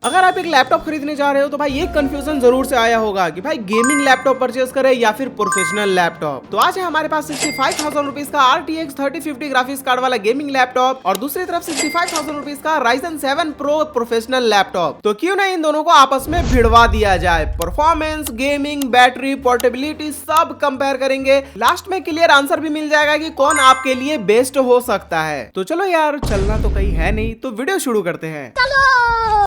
अगर आप एक लैपटॉप खरीदने जा रहे हो तो भाई एक कंफ्यूजन जरूर से आया होगा कि भाई गेमिंग लैपटॉप परचेज करें या फिर प्रोफेशनल लैपटॉप। तो आज है हमारे पास 65,000 रुपीज का RTX 3050 ग्राफिक्स कार्ड वाला गेमिंग लैपटॉप और दूसरी तरफ 65,000 रुपीज का Ryzen 7 Pro प्रोफेशनल लैपटॉप। तो क्यों ना इन दोनों को आपस में भिड़वा दिया जाए, परफॉर्मेंस, गेमिंग, बैटरी, पोर्टेबिलिटी सब कंपेयर करेंगे। लास्ट में क्लियर आंसर भी मिल जाएगा कि कौन आपके लिए बेस्ट हो सकता है। तो चलो यार, चलना तो कहीं है नहीं, तो वीडियो शुरू करते हैं।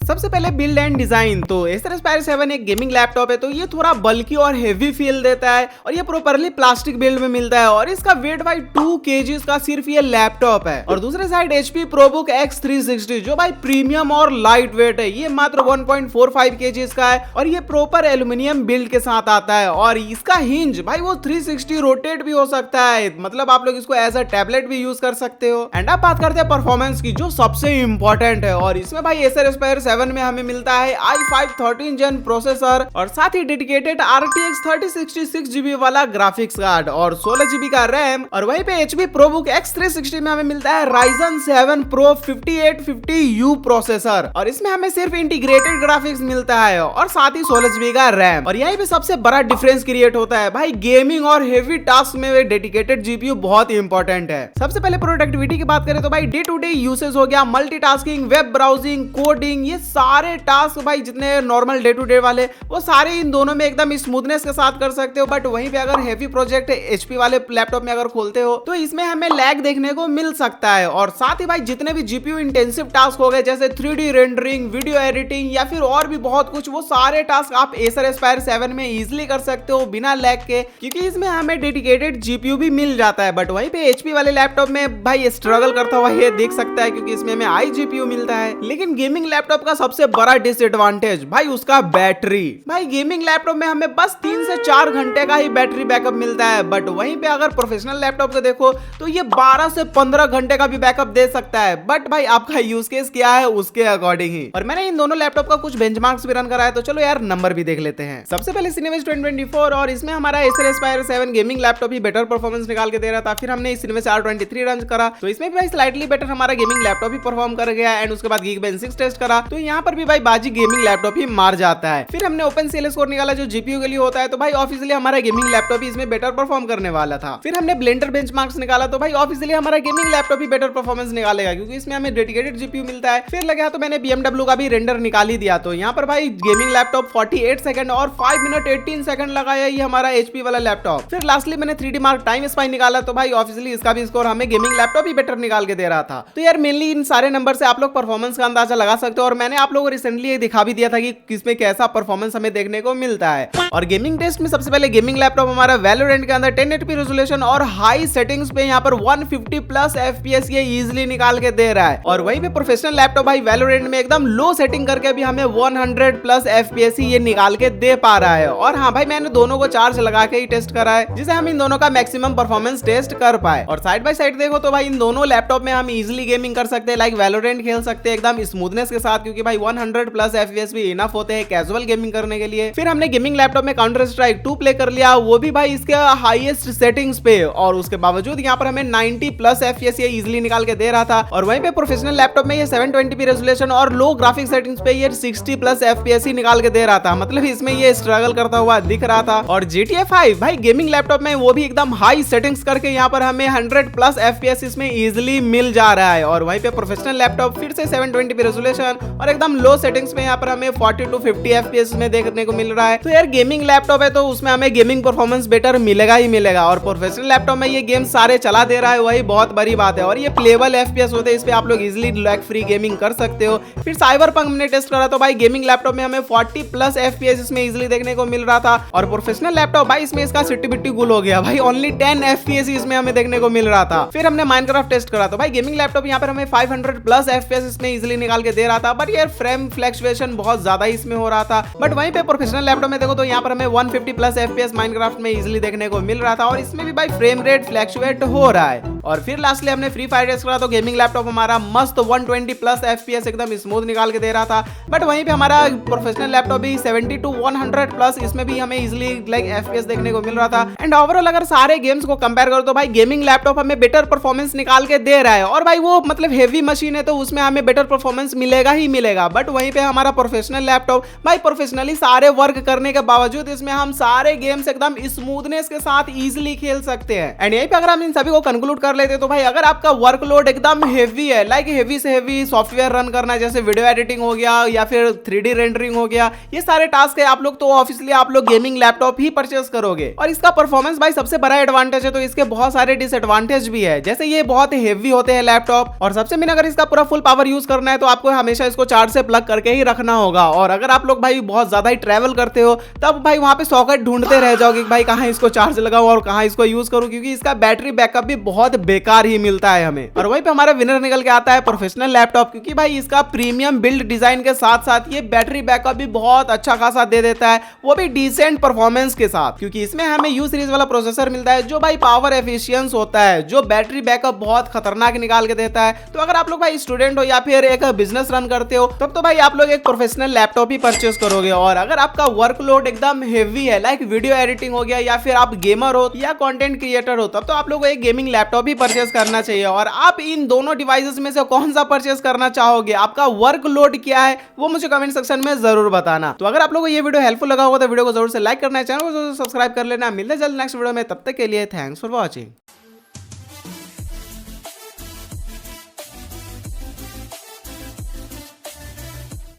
सबसे पहले बिल्ड एंड डिजाइन। तो Acer Aspire 7 एक गेमिंग लैपटॉप है, तो ये थोड़ा बल्की और हेवी फील देता है और ये प्रॉपरली प्लास्टिक बिल्ड में मिलता है और इसका वेट भाई 2 kg का सिर्फ ये लैपटॉप है। और दूसरे साइड HP ProBook X360 जो भाई प्रीमियम और लाइट वेट है, ये मात्र 1.45 kg का है और ये प्रॉपर एल्यूमिनियम बिल्ड के साथ आता है और इसका हिंज भाई वो 360 रोटेट भी हो सकता है, मतलब आप लोग इसको एज अ टैबलेट भी यूज कर सकते हो। एंड अब बात करते हैं परफॉर्मेंस की, जो सबसे इंपॉर्टेंट है, और इसमें भाई Acer Aspire 7 में हमें मिलता है i5 13 Gen प्रोसेसर और साथ ही डेडिकेटेड RTX 3060 6GB वाला ग्राफिक्स कार्ड और 16GB का रैम। और वहीं पे HP ProBook X360 में हमें मिलता है Ryzen 7 Pro 5850U प्रोसेसर और इसमें हमें सिर्फ इंटीग्रेटेड ग्राफिक्स मिलता है और साथ ही 16GB का रैम। और यहीं पे सबसे बड़ा डिफरेंस क्रिएट होता है भाई, गेमिंग और हेवी टास्क में डेडिकेटेड GPU बहुत इंपॉर्टेंट है। सबसे पहले प्रोडक्टिविटी की बात करें तो भाई डे टू डे यूसेज हो गया, मल्टीटास्किंग, वेब ब्राउजिंग, कोडिंग, ये सारे टास्क भाई जितने नॉर्मल डे टू डे वाले वो सारे इन दोनों में एकदम स्मूथनेस के साथ कर सकते हो। बट वहीं पे अगर हेवी प्रोजेक्ट HP वाले लैपटॉप में अगर खोलते हो तो इसमें हमें लैग देखने को मिल सकता है। और साथ ही भाई जितने भी GPU इंटेंसिव टास्क हो गए जैसे 3D रेंडरिंग, वीडियो एडिटिंग या फिर और भी बहुत कुछ, वो सारे टास्क आप Acer Aspire 7 में इजिली कर सकते हो बिना लैग के, क्योंकि इसमें हमें डेडिकेटेड GPU भी मिल जाता है। बट वहीं पे HP वाले लैपटॉप में भाई स्ट्रगल करता हुआ ये देख सकता है, क्योंकि इसमें हमें iGPU मिलता है। लेकिन गेमिंग लैपटॉप का सबसे बड़ा डिसएडवांटेज भाई उसका बैटरी। भाई गेमिंग लैपटॉप में हमें बस 3 से 4 घंटे का ही बैटरी बैकअप मिलता है, बट वहीं पे अगर प्रोफेशनल लैपटॉप को देखो तो ये 12 से 15 घंटे का भी बैकअप दे सकता है। बट भाई आपका यूज केस क्या है उसके अकॉर्डिंग ही। और मैंने इन दोनों लैपटॉप का कुछ बेंचमार्क्स भी रन करा है, तो चलो यार नंबर भी देख लेते हैं। सबसे पहले Cinebench 2024 और इसमें हमारा Acer Aspire 7 गेमिंग लैपटॉप ही बेटर परफॉर्मेंस निकाल के दे रहा था। फिर हमने Cinebench R23 रन करा, तो इसमें भी भाई स्लाइटली बेटर हमारा गेमिंग लैपटॉप ही परफॉर्म कर गया। एंड उसके बाद Geekbench 6 टेस्ट करा, तो यहाँ पर भी भाई बाजी गेमिंग लैपटॉप ही मार जाता है। फिर हमने OpenCL स्कोर निकाला जो GPU के लिए होता है, तो भाई ऑफिशियली हमारा गेमिंग लैपटॉप ही इसमें बेटर परफॉर्म करने वाला था। फिर हमने ब्लेंडर बेंचमार्क्स निकाला, तो भाई ऑफिशियली हमारा गेमिंग लैपटॉप ही बेटर परफॉर्मेंस निकालेगा, क्योंकि इसमें हमें डेडिकेटेड GPU मिलता है। फिर लगा तो मैंने BMW का भी रेंडर निकाल ही दिया, तो यहाँ पर भाई गेमिंग लैपटॉप 48 सेकंड और 5 मिनट 18 सेकंड लगाया ये हमारा HP वाला लैपटॉप। फिर लास्टली मैंने 3D मार्क टाइम स्पाई निकाला, तो भाई ऑफिशियली इसका भी स्कोर हमें गेमिंग लैपटॉप ही बेटर निकाल के दे रहा था। तो यार मेनली इन सारे नंबर से आप लोग परफॉर्मेंस का अंदाजा लगा सकते हो, और मैंने आप लोगों को रिसेंटली दिखा भी दिया था कि किसमें कैसा परफॉर्मेंस हमें देखने को मिलता है। और गेमिंग टेस्ट में सबसे पहले गेमिंग लैपटॉप हमारा Valorant के अंदर 1080p रेजोल्यूशन और हाई सेटिंग्स पे यहाँ पर 150 प्लस FPS ये इजीली निकाल के दे रहा है। और वहीं पे प्रोफेशनल लैपटॉप भाई Valorant में एकदम लो सेटिंग करके भी हमें 100 प्लस FPS ये निकाल के दे पा रहा है। और हाँ भाई मैंने दोनों को चार्ज लगा के ही टेस्ट करा है, जिससे हम इन दोनों का मैक्सिमम परफॉर्मेंस टेस्ट कर पाए। और साइड बाय साइड देखो तो भाई इन दोनों लैपटॉप में हम इजिली गेमिंग कर सकते हैं, लाइक Valorant खेल सकते हैं एकदम स्मूथनेस के साथ, क्योंकि भाई 100 प्लस FPS भी इनफ होते हैं कैजुअल गेमिंग करने के लिए। फिर हमने गेमिंग लैपटॉप में काउंटर स्ट्राइक 2 प्ले कर लिया, वो भी भाई इसके हाईएस्ट सेटिंग्स पे, और उसके बावजूद यहाँ पर हमें 90 प्लस FPS ये इजीली निकाल के दे रहा था। और वहीं पे प्रोफेशनल लैपटॉप में ये 720p रेजोल्यूशन और लो ग्राफिक सेटिंग्स पे ये 60 प्लस FPS ही निकाल के दे रहा था, मतलब इसमें ये स्ट्रगल करता हुआ दिख रहा था। और GTA 5 भाई गेमिंग लैपटॉप में वो भी एकदम हाई सेटिंग्स करके यहाँ पर हमें 100 प्लस FPS इसमें इजीली मिल जा रहा है। और वहीं पे प्रोफेशनल लैपटॉप फिर से 720p रेजोल्यूशन और एकदम लो सेटिंग्स में यहाँ पर हमें 40 to 50 FPS में देखने को मिल रहा है। तो यार गेमिंग लैपटॉप है तो उसमें हमें गेमिंग परफॉर्मेंस बेटर मिलेगा ही मिलेगा, और प्रोफेशनल लैपटॉप में ये गेम सारे चला दे रहा है, वही बहुत बड़ी बात है। और ये प्लेबल FPS होते हैं, इस पे आप लोग इजीली लैग फ्री गेमिंग कर सकते हो। फिर Cyberpunk हमने टेस्ट करा, तो भाई गेमिंग लैपटॉप में हमें 40 प्लस FPS इसमें इजीली देखने को मिल रहा था। और प्रोफेशनल लैपटॉप भाई इसमें इसका सिटी बिट्टी गुल हो गया, भाई ओनली 10 FPS इसमें हमें देखने को मिल रहा था। फिर हमने Minecraft टेस्ट करा, तो भाई गेमिंग लैपटॉप यहाँ पर हमें 500 प्लस FPS इसमें इजीली निकाल के दे रहा था, बट यार फ्रेम फ्लक्चुएशन बहुत ज्यादा इसमें हो रहा था। बट वहीं पे प्रोफेशनल लैपटॉप में देखो तो यहाँ पर हमें 150 प्लस FPS Minecraft में इजीली देखने को मिल रहा था, और इसमें भी भाई फ्रेम रेट फ्लक्चुएट हो रहा है। और फिर लास्टली हमने फ्री फायर टेस्ट करा, तो गेमिंग लैपटॉप हमारा मस्त 120 प्लस FPS एकदम स्मूथ निकाल के दे रहा था। बट वहीं पे हमारा प्रोफेशनल लैपटॉप भी 70 to 100 प्लस इसमें भी हमें इजीली लाइक FPS देखने को मिल रहा था। एंड ओवरऑल अगर सारे गेम्स को कंपेयर करो तो भाई गेमिंग लैपटॉप हमें बेटर परफॉर्मेंस निकाल के दे रहा है। और भाई वो मतलब हेवी मशीन है तो उसमें हमें बेटर परफॉर्मेंस मिलेगा ही मिलेगा, बट बट वहीं पे हमारा प्रोफेशनल लैपटॉप भाई प्रोफेशनली सारे वर्क करने के बावजूद इसमें हम सारे गेम्स एकदम स्मूथनेस के साथ इजीली खेल सकते हैं। एंड यहीं पे अगर हम इन सभी को कंक्लूड कर लेते हैं तो भाई अगर आपका वर्कलोड एकदम हेवी है, लाइक हेवी से हेवी सॉफ्टवेयर रन करना, जैसे वीडियो एडिटिंग हो गया या फिर 3D रेंडरिंग हो गया, ये सारे टास्क है आप लोग, तो ऑब्वियसली आप लोग गेमिंग लैपटॉप ही परचेस करोगे। और इसका परफॉर्मेंस भाई सबसे बड़ा एडवांटेज है, तो इसके बहुत सारे डिसएडवांटेज भी है, जैसे ये बहुत हेवी होते हैं लैपटॉप, और सबसे मेन अगर इसका पूरा फुल पावर यूज करना है तो आपको हमेशा इसको चार्ज से प्लग करके ही रखना होगा। और अगर आप लोग भाई बहुत ज्यादा ही ट्रैवल करते हो तब भाई वहां पे सॉकेट ढूंढते रह जाओगे भाई कहां इसको चार्ज लगाऊं और कहां इसको यूज करूं, क्योंकि इसका बैटरी बैकअप भी बहुत बेकार ही मिलता है हमें। और वहीं पे हमारा विनर निकल के आता है प्रोफेशनल लैपटॉप, क्योंकि भाई इसका प्रीमियम बिल्ड डिजाइन के साथ साथ ये बैटरी बैकअप भी बहुत अच्छा खासा दे देता है, वो भी डिसेंट परफॉर्मेंस के साथ, क्योंकि इसमें हमें यू सीरीज वाला प्रोसेसर मिलता है जो भाई पावर एफिशिएंस होता है, जो बैटरी बैकअप बहुत खतरनाक निकाल के देता है। तो अगर आप लोग भाई स्टूडेंट हो या फिर एक बिजनेस रन करते हो तब तो भाई आप लोग एक प्रोफेशनल लैपटॉप ही परचेस करोगे। और अगर आपका वर्कलोड एकदम हेवी है, लाइक वीडियो एडिटिंग हो गया या फिर आप गेमर हो या कंटेंट क्रिएटर हो, तब तो आप लोगों को एक गेमिंग लैपटॉप ही परचेस करना चाहिए। और आप इन दोनों डिवाइसेस में से कौन सा परचेस करना चाहोगे, आपका वर्कलोड क्या है, वो मुझे कमेंट सेक्शन में जरूर बताना। तो अगर आप लोगों को ये वीडियो हेल्पफुल लगा होगा तो वीडियो को जरूर से लाइक करना है, चैनल को जरूर सब्सक्राइब कर लेना। मिलते हैं जल्द नेक्स्ट वीडियो में, तब तक के लिए थैंक्स फॉर वॉचिंग।